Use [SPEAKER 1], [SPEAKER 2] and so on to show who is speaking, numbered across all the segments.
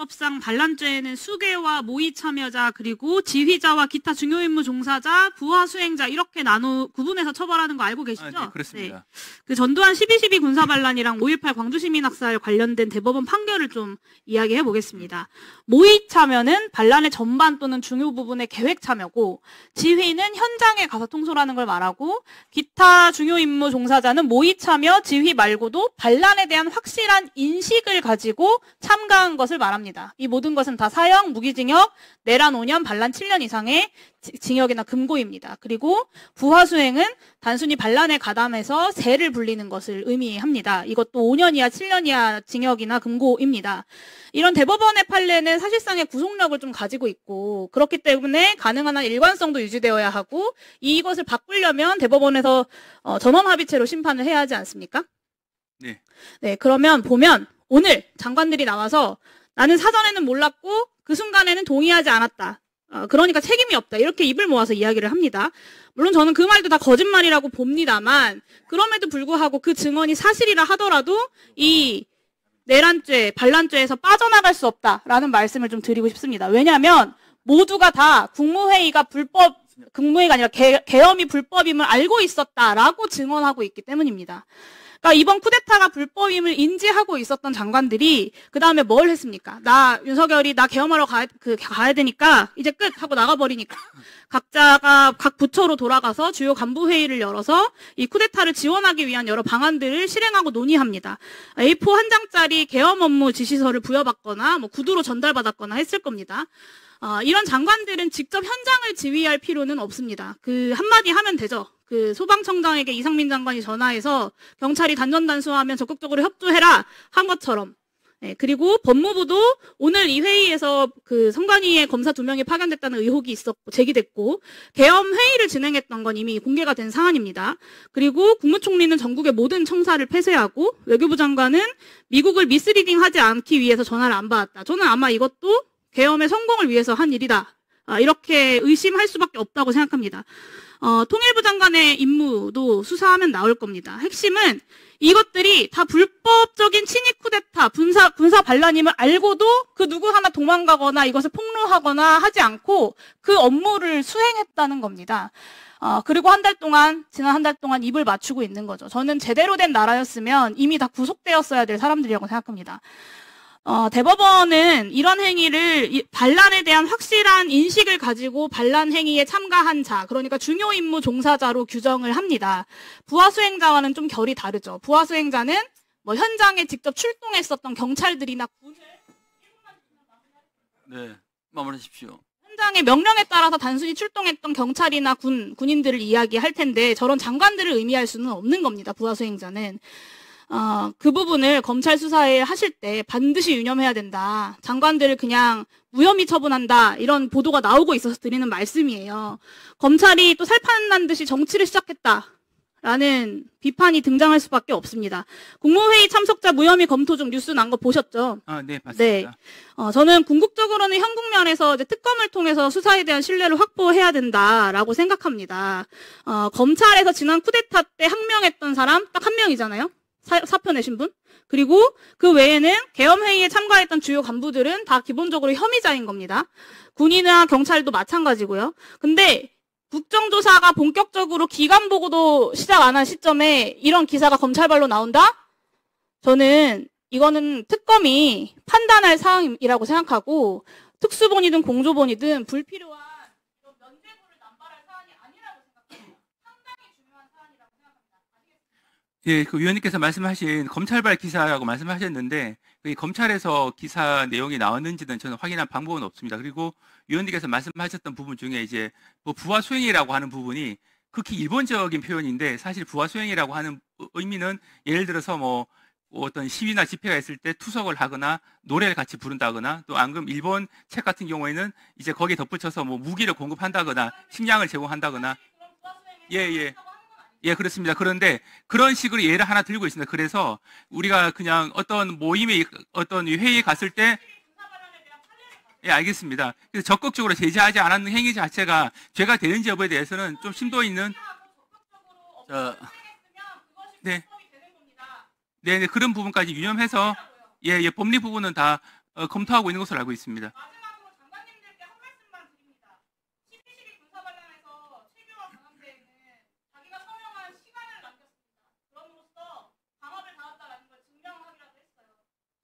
[SPEAKER 1] 형사처벌법상 반란죄에는 수괴와 모의 참여자 그리고 지휘자와 기타 중요 임무 종사자, 부하 수행자 이렇게 구분해서 처벌하는 거 알고 계시죠?
[SPEAKER 2] 네, 그렇습니다.
[SPEAKER 1] 네. 그 전두환 12.12 군사 반란이랑 5.18 광주시민학살 관련된 대법원 판결을 좀 이야기해 보겠습니다. 모의 참여는 반란의 전반 또는 중요 부분의 계획 참여고, 지휘는 현장에 가서 통솔하는 걸 말하고, 기타 중요 임무 종사자는 모의 참여, 지휘 말고도 반란에 대한 확실한 인식을 가지고 참가한 것을 말합니다. 이 모든 것은 다 사형, 무기징역, 내란 5년, 반란 7년 이상의 징역이나 금고입니다. 그리고 부하 수행은 단순히 반란에 가담해서 세를 불리는 것을 의미합니다. 이것도 5년 이하, 7년 이하 징역이나 금고입니다. 이런 대법원의 판례는 사실상의 구속력을 좀 가지고 있고, 그렇기 때문에 가능한 한 일관성도 유지되어야 하고, 이것을 바꾸려면 대법원에서 전원합의체로 심판을 해야 하지 않습니까?
[SPEAKER 2] 네.
[SPEAKER 1] 네, 그러면 보면 오늘 장관들이 나와서 나는 사전에는 몰랐고 그 순간에는 동의하지 않았다. 그러니까 책임이 없다. 이렇게 입을 모아서 이야기를 합니다. 물론 저는 그 말도 다 거짓말이라고 봅니다만, 그럼에도 불구하고 그 증언이 사실이라 하더라도 이 내란죄, 반란죄에서 빠져나갈 수 없다라는 말씀을 좀 드리고 싶습니다. 왜냐하면 모두가 다 국무회의가 아니라 계엄이 불법임을 알고 있었다라고 증언하고 있기 때문입니다. 그러니까 이번 쿠데타가 불법임을 인지하고 있었던 장관들이 그 다음에 뭘 했습니까? 윤석열이 나 계엄하러 가야 되니까 이제 끝 하고 나가버리니까 각자가 각 부처로 돌아가서 주요 간부 회의를 열어서 이 쿠데타를 지원하기 위한 여러 방안들을 실행하고 논의합니다. A4 한 장짜리 계엄 업무 지시서를 부여받거나 뭐 구두로 전달받았거나 했을 겁니다. 이런 장관들은 직접 현장을 지휘할 필요는 없습니다. 그 한마디 하면 되죠. 그 소방청장에게 이상민 장관이 전화해서 경찰이 단전단수하면 적극적으로 협조해라 한 것처럼. 네, 그리고 법무부도 오늘 이 회의에서 그 선관위에 검사 2명이 파견됐다는 의혹이 제기됐고, 계엄 회의를 진행했던 건 이미 공개가 된 사안입니다. 그리고 국무총리는 전국의 모든 청사를 폐쇄하고, 외교부 장관은 미국을 미스리딩하지 않기 위해서 전화를 안 받았다. 저는 아마 이것도 계엄의 성공을 위해서 한 일이다. 이렇게 의심할 수밖에 없다고 생각합니다. 통일부 장관의 임무도 수사하면 나올 겁니다. 핵심은 이것들이 다 불법적인 친위 쿠데타, 군사 반란임을 알고도 그 누구 하나 도망가거나 이것을 폭로하거나 하지 않고 그 업무를 수행했다는 겁니다. 그리고 지난 한 달 동안 입을 맞추고 있는 거죠. 저는 제대로 된 나라였으면 이미 다 구속되었어야 될 사람들이라고 생각합니다. 대법원은 이런 행위를 반란에 대한 확실한 인식을 가지고 반란 행위에 참가한 자, 그러니까 중요 임무 종사자로 규정을 합니다. 부하 수행자와는 좀 결이 다르죠. 부하 수행자는 뭐 현장에 직접 출동했었던 경찰들이나 군을
[SPEAKER 2] 네, 마무리하십시오.
[SPEAKER 1] 현장의 명령에 따라서 단순히 출동했던 경찰이나 군인들을 이야기할 텐데, 저런 장관들을 의미할 수는 없는 겁니다. 부하 수행자는. 그 부분을 검찰 수사에 하실 때 반드시 유념해야 된다. 장관들을 그냥 무혐의 처분한다. 이런 보도가 나오고 있어서 드리는 말씀이에요. 검찰이 또 살판난 듯이 정치를 시작했다라는 비판이 등장할 수밖에 없습니다. 국무회의 참석자 무혐의 검토 중 뉴스 난 거 보셨죠?
[SPEAKER 2] 네, 봤습니다.
[SPEAKER 1] 네. 저는 궁극적으로는 현 국면에서 이제 특검을 통해서 수사에 대한 신뢰를 확보해야 된다라고 생각합니다. 검찰에서 지난 쿠데타 때 항명했던 사람 딱 한 명이잖아요. 사표 내신 분. 그리고 그 외에는 계엄회의에 참가했던 주요 간부들은 다 기본적으로 혐의자인 겁니다. 군이나 경찰도 마찬가지고요. 근데 국정조사가 본격적으로 기간 보고도 시작 안 한 시점에 이런 기사가 검찰발로 나온다? 저는 이거는 특검이 판단할 사항이라고 생각하고, 특수본이든 공조본이든 불필요한 이런 면죄부를 남발할 사안이 아니라고 생각합니다. 상당히 중요한 사안이라고 생각합니다.
[SPEAKER 2] 예, 그 위원님께서 말씀하신 검찰발 기사라고 말씀하셨는데, 검찰에서 기사 내용이 나왔는지는 저는 확인한 방법은 없습니다. 그리고 위원님께서 말씀하셨던 부분 중에 이제 뭐 부하 수행이라고 하는 부분이 극히 일본적인 표현인데, 사실 부하 수행이라고 하는 의미는 예를 들어서 뭐 어떤 시위나 집회가 있을 때 투석을 하거나 노래를 같이 부른다거나, 또 안 그러면 일본 책 같은 경우에는 이제 거기에 덧붙여서 뭐 무기를 공급한다거나 식량을 제공한다거나. 예, 그렇습니다. 그런데 그런 식으로 예를 하나 들고 있습니다. 그래서 우리가 그냥 어떤 모임에, 어떤 회의에 갔을 때, 예, 알겠습니다. 그래서 적극적으로 제재하지 않았는 행위 자체가 죄가 되는지 여부에 대해서는 좀 심도 있는, 네, 그런 부분까지 유념해서, 예, 법리 부분은 다 검토하고 있는 것으로 알고 있습니다.
[SPEAKER 1] 마지막으로 장관님들께 한 말씀만 드립니다. 12.12 군사 관련해서 최규화 강함대에는 자기가 서명한 시간을 남겼습니다. 그럼으로써 강압을 당했다라는 걸 증명하기라도 했어요.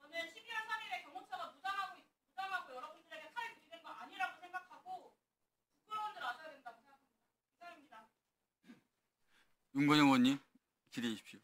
[SPEAKER 1] 저는 12월 3일에 경호처가 무장하고 여러분들에게 칼 들이댄 거 아니라고 생각하고 부끄러운들 아셔야 된다고 생각합니다. 이상입니다.
[SPEAKER 3] 윤건영 의원님 질의해 주십시오.